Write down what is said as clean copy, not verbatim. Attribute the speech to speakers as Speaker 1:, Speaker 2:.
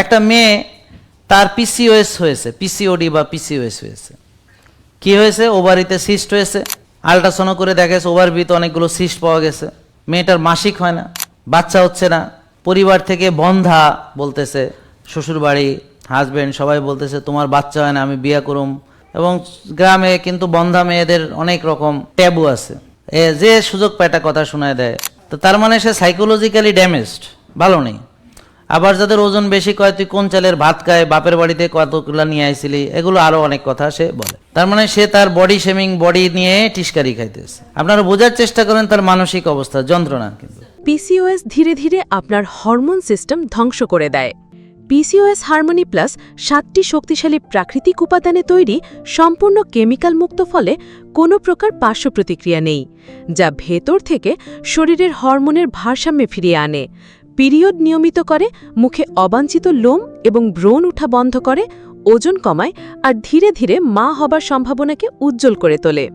Speaker 1: একটা মেয়ে তার পিসিওএস হয়েছে, পিসিওডি বা পিসিওএস হয়েছে। কি হয়েছে? ওভারিতে সিস্ট হয়েছে। আল্ট্রাসাউন্ড করে দেখা গেছে ওভারবিতে অনেকগুলো সিস্ট পাওয়া গেছে। মেয়েটার মাসিক হয় না, বাচ্চা হচ্ছে না। পরিবার থেকে বন্ধা বলতেছে, শ্বশুরবাড়ি, হাজবেন্ড সবাই বলতেছে তোমার বাচ্চা হয় না, আমি বিয়ে করুম। এবং গ্রামে কিন্তু বন্ধা মেয়েদের অনেক রকম ট্যাবু আছে, যে সুযোগ পায় একটা কথা শোনায় দেয়। তো তার মানে সে সাইকোলজিক্যালি ড্যামেজড, ভালো নেই। আবার যাদের ওজন বেশি কয় তুই কোন চালের ভাত খায়, বাপের বাড়িতে কতগুলা নিয়ে আইছিলি, এগুলো আরো অনেক কথা সে বলে। তার মানে সে তার বডি শেমিং, বডি নিয়ে টিস্কারি খাইতেছে। আপনারা বোঝার চেষ্টা করেন তার মানসিক অবস্থা, যন্ত্রণা। কিন্তু
Speaker 2: পিসিওএস ধীরে ধীরে আপনার হরমোন সিস্টেম ধ্বংস করে দেয়। পিসিওএস হারমোনি প্লাস 7টি শক্তিশালী প্রাকৃতিক উপাদানে তৈরি সম্পূর্ণ কেমিক্যাল মুক্ত, ফলে কোনো প্রকার পার্শ্ব প্রতিক্রিয়া নেই, যা ভেতর থেকে শরীরের হরমোনের ভারসাম্যে ফিরিয়ে আনে। পিরিয়ড নিয়মিত করে, মুখে অবাঞ্ছিত লোম এবং ব্রণ উঠা বন্ধ করে, ওজন কমায় আর ধীরে ধীরে মা হবার সম্ভাবনাকে উজ্জ্বল করে তোলে।